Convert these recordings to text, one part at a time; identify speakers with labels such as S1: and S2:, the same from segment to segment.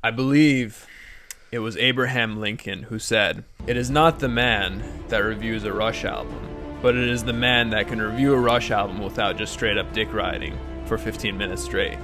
S1: I believe it was Abraham Lincoln who said, "It is not the man that reviews a Rush album, but it is the man that can review a Rush album without just straight up dick riding for 15 minutes straight."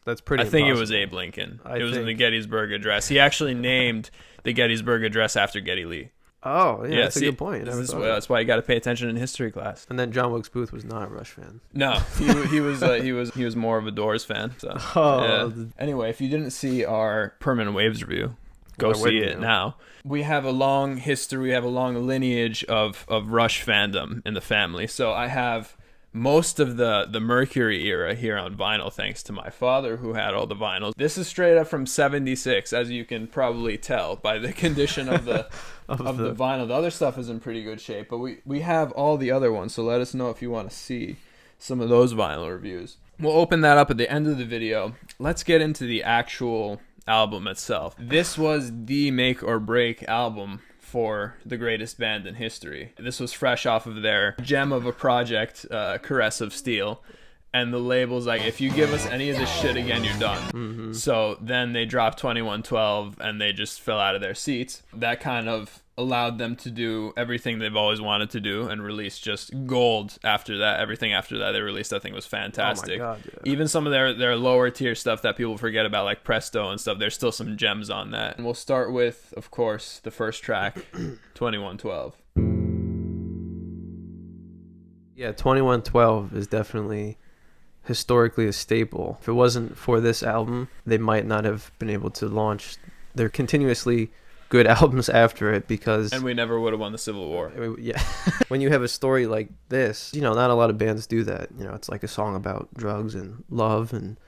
S2: That's pretty
S1: I think
S2: impossible.
S1: it was Abe Lincoln. It was in the Gettysburg Address. He actually named the Gettysburg Address after Geddy Lee.
S2: Oh, yeah, that's a good point.
S1: That's why you got to pay attention in history class.
S2: And then John Wilkes Booth was not a Rush fan.
S1: No, he was more of a Doors fan. So.
S2: Oh.
S1: Yeah. Anyway, if you didn't see our Permanent Waves review, go see it now. We have a long history. We have a long lineage of Rush fandom in the family. So I have most of the Mercury era here on vinyl, thanks to my father, who had all the vinyls. This is straight up from '76, as you can probably tell by the condition of the of the vinyl. The other stuff is in pretty good shape, but we have all the other ones, so let us know if you want to see some of those vinyl reviews. We'll open that up at the end of the video. Let's get into the actual album itself. This was the make or break album for the greatest band in history. This was fresh off of their gem of a project, Caress of Steel, and the label's like, if you give us any of this shit again, you're done. Mm-hmm. So then they dropped 2112 and they just fell out of their seats. That kind of allowed them to do everything they've always wanted to do and release just gold after that. Everything after that they released, I think, was fantastic.
S2: Oh my God, yeah.
S1: Even some of their lower tier stuff that people forget about, like Presto and stuff, there's still some gems on that. And we'll start with, of course, the first track, 2112.
S2: Yeah, 2112 is definitely historically a staple. If it wasn't for this album, they might not have been able to launch their continuously good albums after it, because
S1: and we never would have won the Civil War.
S2: Yeah. When you have a story like this, not a lot of bands do that. It's like a song about drugs and love and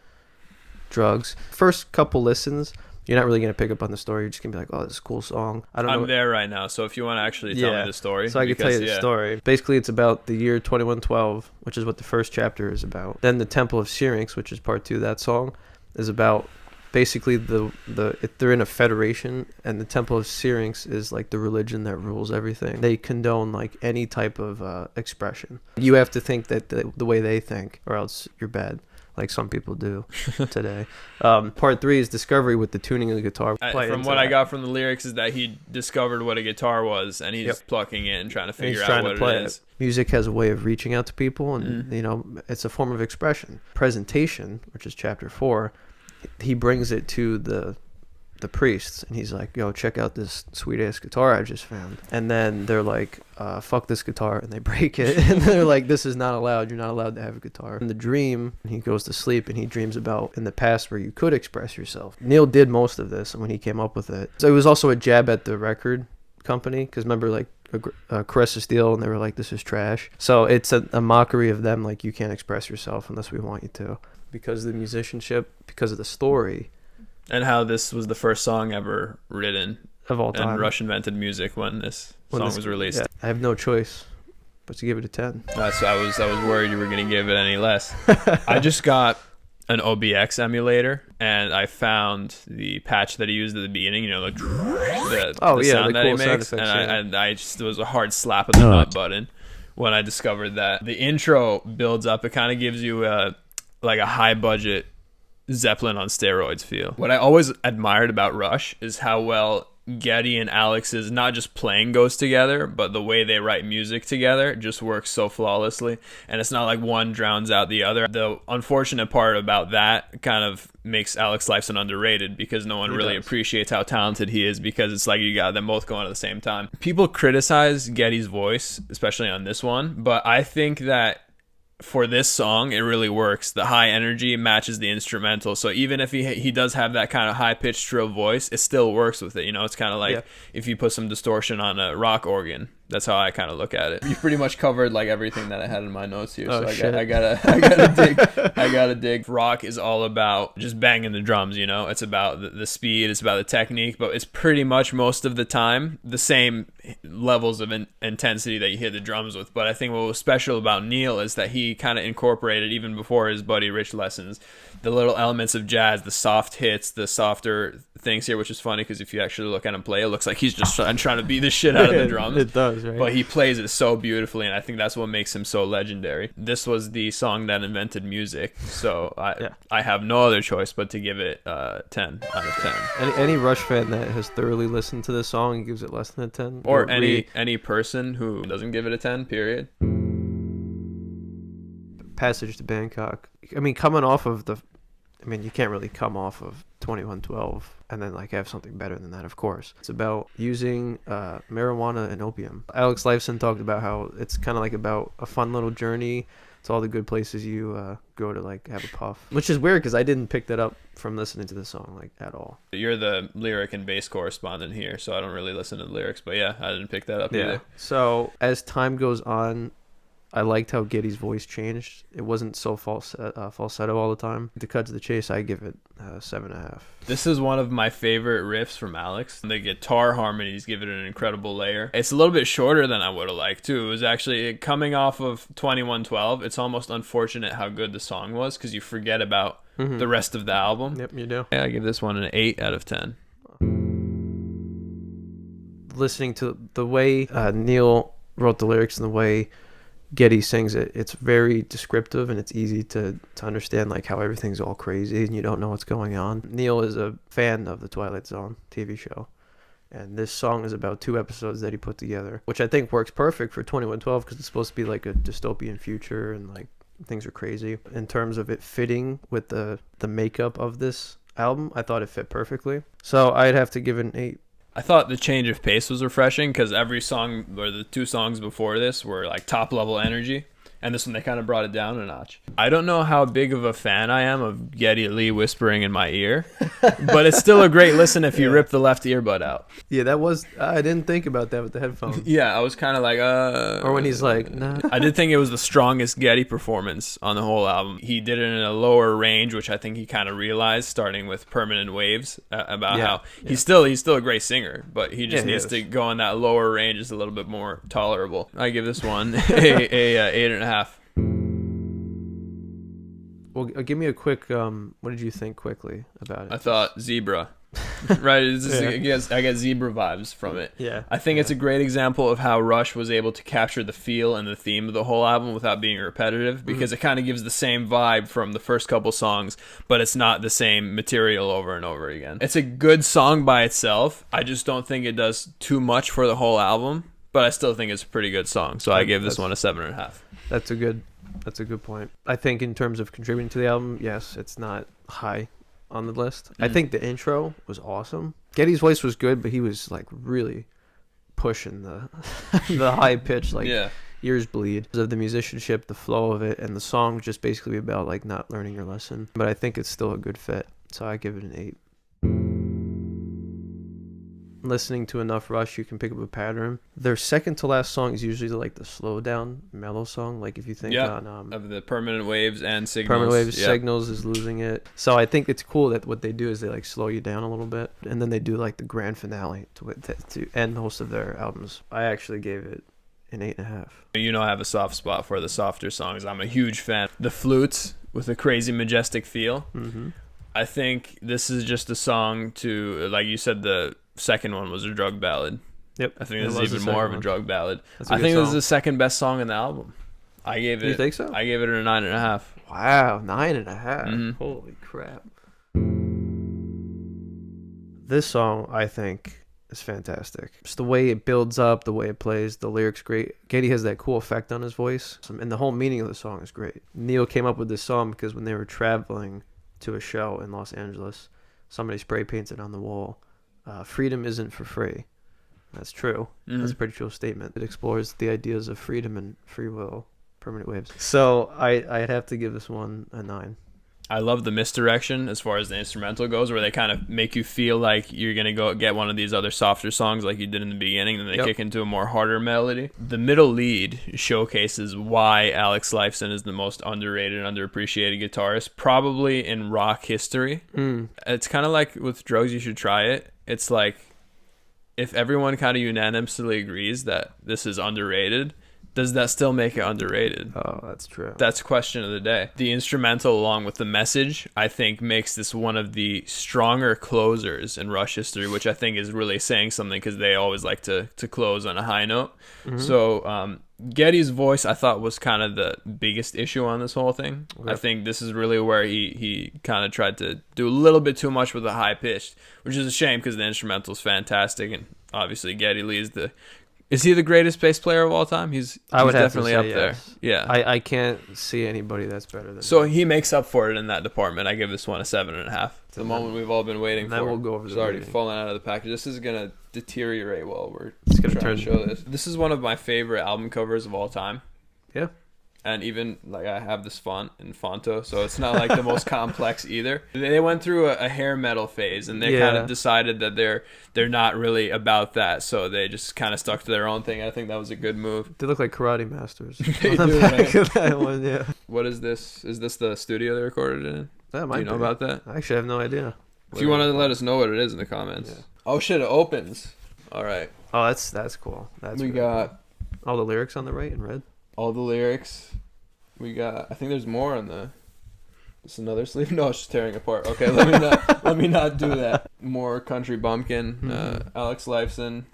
S2: drugs. First couple listens, you're not really going to pick up on the story. You're just going to be like, oh, this is a cool song.
S1: I'm there right now, so if you want to actually tell me the story.
S2: So I can tell you the story. Basically, it's about the year 2112, which is what the first chapter is about. Then the Temple of Syrinx, which is part 2 of that song, is about basically they're in a federation, and the Temple of Syrinx is like the religion that rules everything. They condone like any type of expression. You have to think that the way they think, or else you're bad, like some people do today. Part 3 is discovery with the tuning of the guitar.
S1: From what I got from the lyrics is that he discovered what a guitar was, and he's plucking it and trying to figure out what it is. Music
S2: has a way of reaching out to people, and it's a form of expression. Presentation, which is chapter 4, he brings it to the priests, and he's like, yo, check out this sweet ass guitar I just found. And then they're like, fuck this guitar, and they break it. And they're like, this is not allowed, you're not allowed to have a guitar. In the dream, he goes to sleep and he dreams about in the past where you could express yourself. Neil did most of this when he came up with it. So it was also a jab at the record company, because remember, like, Caress of Steel, and they were like, this is trash. So it's a mockery of them, like, you can't express yourself unless we want you to, because of the musicianship, because of the story,
S1: and how this was the first song ever written
S2: of all time.
S1: And Rush invented music when this song was released.
S2: Yeah, I have no choice but to give it a 10.
S1: So I was worried you were going to give it any less. I just got an OBX emulator, and I found the patch that he used at the beginning, the sound that he makes, and I just, it was a hard slap of the nut button when I discovered that. The intro builds up. It kind of gives you like a high budget Zeppelin on steroids feel. What I always admired about Rush is how well Geddy and Alex's not just playing goes together, but the way they write music together just works so flawlessly, and it's not like one drowns out the other. The unfortunate part about that kind of makes Alex Lifeson underrated, because no one really appreciates how talented he is, because it's like you got them both going at the same time. People criticize Geddy's voice, especially on this one, but I think that for this song, it really works. The high energy matches the instrumental, so even if he does have that kind of high-pitched shrill voice, it still works with it. It's kind of like if you put some distortion on a rock organ. That's how I kind of look at it. You've pretty much covered like everything that I had in my notes here, so I gotta dig. Rock is all about just banging the drums. It's about the speed, it's about the technique, but it's pretty much most of the time the same levels of intensity that you hit the drums with. But I think what was special about Neil is that he kind of incorporated, even before his buddy Rich lessons, the little elements of jazz, the soft hits, the softer things here, which is funny because if you actually look at him play, it looks like he's just trying to beat the shit out of the drums.
S2: It does, right?
S1: But he plays it so beautifully, and I think that's what makes him so legendary. This was the song that invented music, so I have no other choice but to give it 10 out of 10.
S2: Any Rush fan that has thoroughly listened to this song and gives it less than a 10,
S1: or any person who doesn't give it a 10, period.
S2: Passage to Bangkok. I mean, you can't really come off of 2112 and then like have something better than that, of course. It's about using marijuana and opium. Alex Lifeson talked about how it's kind of like about a fun little journey to all the good places you go to like have a puff, which is weird because I didn't pick that up from listening to the song like at all.
S1: You're the lyric and bass correspondent here, so I don't really listen to the lyrics, but yeah, I didn't pick that up either.
S2: So as time goes on, I liked how Geddy's voice changed. It wasn't so falsetto all the time. To cut to the chase, I give it 7.5.
S1: This is one of my favorite riffs from Alex. The guitar harmonies give it an incredible layer. It's a little bit shorter than I would have liked, too. It was actually coming off of 2112. It's almost unfortunate how good the song was because you forget about the rest of the album.
S2: Yep, you do.
S1: Yeah, I give this one an 8 out of 10.
S2: Listening to the way Neil wrote the lyrics and the way Geddy sings it, it's very descriptive and it's easy to understand like how everything's all crazy and you don't know what's going on. Neil is a fan of the Twilight Zone TV show, and this song is about 2 episodes that he put together, which I think works perfect for 2112 because it's supposed to be like a dystopian future and like things are crazy. In terms of it fitting with the makeup of this album, I thought it fit perfectly, so I'd have to give it an 8.
S1: I thought the change of pace was refreshing because every song, or the 2 songs before this, were like top level energy, and this one they kind of brought it down a notch. I don't know how big of a fan I am of Geddy Lee whispering in my ear, but it's still a great listen if you rip the left earbud out.
S2: Yeah, that was, I didn't think about that with the headphones.
S1: Yeah, I was kind of like,
S2: or when he's like, nah.
S1: I did think it was the strongest Geddy performance on the whole album. He did it in a lower range, which I think he kind of realized, starting with Permanent Waves, about how he's still a great singer, but he just needs to go in that lower range. It's a little bit more tolerable. I give this one a 8.5.
S2: Well, give me a quick, what did you think quickly about it?
S1: I thought Zebra. Right? It's just, I get Zebra vibes from it.
S2: Yeah.
S1: I think it's a great example of how Rush was able to capture the feel and the theme of the whole album without being repetitive, because it kind of gives the same vibe from the first couple songs, but it's not the same material over and over again. It's a good song by itself. I just don't think it does too much for the whole album, but I still think it's a pretty good song. So I give this one a 7.5.
S2: That's a good point. I think in terms of contributing to the album, yes, it's not high on the list. I think the intro was awesome. Geddy's voice was good, but he was like really pushing the the high pitch, like ears bleed. Of the musicianship, the flow of it, and the song just basically about like not learning your lesson. But I think it's still a good fit, so I give it an 8. Listening to enough Rush, you can pick up a pattern. Their second to last song is usually like the slow down mellow song. Like if you think on
S1: of the Permanent Waves and Signals.
S2: Permanent Waves, Signals is losing it. So I think it's cool that what they do is they like slow you down a little bit, and then they do like the grand finale to end most of their albums. I actually gave it an 8.5.
S1: You know, I have a soft spot for the softer songs. I'm a huge fan. The flutes with a crazy majestic feel. I think this is just a song to, like you said, the second one was a drug ballad.
S2: Yep.
S1: I think this is even more of a drug ballad.
S2: I think
S1: this is the second best song in the album. I gave it.
S2: You think so?
S1: I gave it a 9.5.
S2: Wow, 9.5. Holy crap. This song, I think, is fantastic. Just the way it builds up, the way it plays, the lyrics great. Geddy has that cool effect on his voice, and the whole meaning of the song is great. Neil came up with this song because when they were traveling to a show in Los Angeles, somebody spray painted on the wall, freedom isn't for free. That's true. That's a pretty cool statement. It explores the ideas of freedom and free will, Permanent Waves. So I'd have to give this one a 9.
S1: I love the misdirection as far as the instrumental goes, where they kind of make you feel like you're going to go get one of these other softer songs like you did in the beginning, and then they kick into a more harder melody. The middle lead showcases why Alex Lifeson is the most underrated and underappreciated guitarist, probably in rock history. It's kind of like with Drugs You Should Try It. It's like if everyone kind of unanimously agrees that this is underrated, Does that still make it underrated?
S2: Oh, that's true.
S1: That's question of the day. The instrumental, along with the message, I think makes this one of the stronger closers in Rush history, which I think is really saying something because they always like to close on a high note. Mm-hmm. So Geddy's voice, I thought, was kind of the biggest issue on this whole thing. Yep. I think this is really where he kind of tried to do a little bit too much with the high pitched, which is a shame because the instrumental is fantastic, and obviously Geddy Lee's Is he the greatest bass player of all time? He's definitely up there. Yeah.
S2: I can't see anybody that's better than
S1: So
S2: him.
S1: he makes up for it in that department. I give this one a 7.5. It's the moment we've all been waiting for.
S2: Then we'll go over
S1: it's already falling out of the package. This is going to deteriorate while we're trying to show this. This is one of my favorite album covers of all time.
S2: Yeah.
S1: And even, like, I have this font in Fonto, so it's not, like, the most complex either. They went through a hair metal phase, and they kind of decided that they're not really about that, so they just kind of stuck to their own thing. I think that was a good move.
S2: They look like karate masters.
S1: They do, right?
S2: Of that one, yeah.
S1: What is this? Is this the studio they recorded in?
S2: That might
S1: do you know about that?
S2: I actually have no idea.
S1: If you want to let us know what it is in the comments. Yeah. Oh, shit, it opens. All right.
S2: Oh, that's cool.
S1: We got...
S2: Cool. All the lyrics on the right in red?
S1: All the lyrics. We got... I think there's more on the... It's another sleeve? No, it's just tearing apart. Okay, let me not do that. More Country Bumpkin. Alex Lifeson.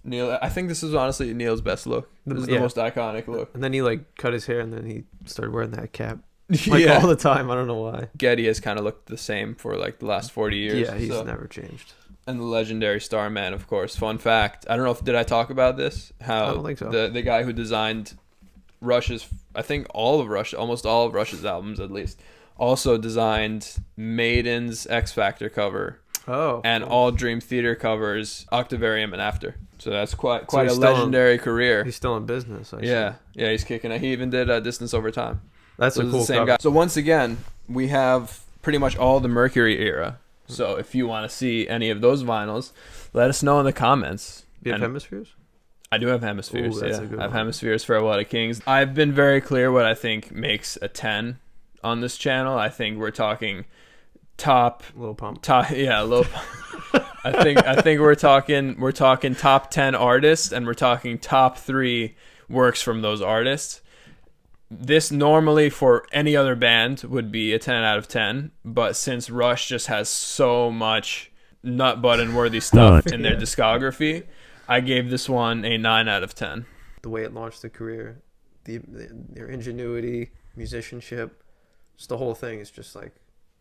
S1: Neil... I think this is honestly Neil's best look. This is the most iconic look.
S2: And then he, like, cut his hair, and then he started wearing that cap. Like, all the time. I don't know why.
S1: Geddy has kind of looked the same for, like, the last 40 years.
S2: Yeah, he's never changed.
S1: And the legendary Starman, of course. Fun fact. I don't know did I talk about this? How
S2: I don't think so.
S1: The guy who designed Rush's, I think almost all of Rush's albums at least, also designed Maiden's X Factor cover.
S2: Oh.
S1: And all Dream Theater covers, Octavarium and After. So that's quite a legendary career.
S2: He's still in business.
S1: Yeah, he's kicking it. He even did Distance Over Time.
S2: That's a cool
S1: the same
S2: cover.
S1: Guy. So once again, we have pretty much all the Mercury era. So if you want to see any of those vinyls, let us know in the comments.
S2: Do you have Hemispheres?
S1: I do have Hemispheres.
S2: Ooh,
S1: I have Hemispheres, Farewell to Kings. I've been very clear what I think makes a 10 on this channel. I think we're talking top
S2: Lil Pump.
S1: Lil Pump. I think we're talking top 10 artists, and we're talking top 3 works from those artists. This normally for any other band would be a 10 out of 10, but since Rush just has so much nut button worthy stuff in their discography, I gave this one a 9 out of 10.
S2: The way it launched the career, their ingenuity, musicianship, just the whole thing is just like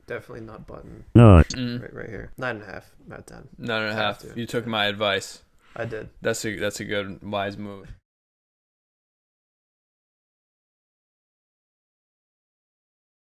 S2: definitely nut button. Right here. 9.5 out of 10.
S1: 9.5. You took my advice.
S2: I did.
S1: That's a good wise move.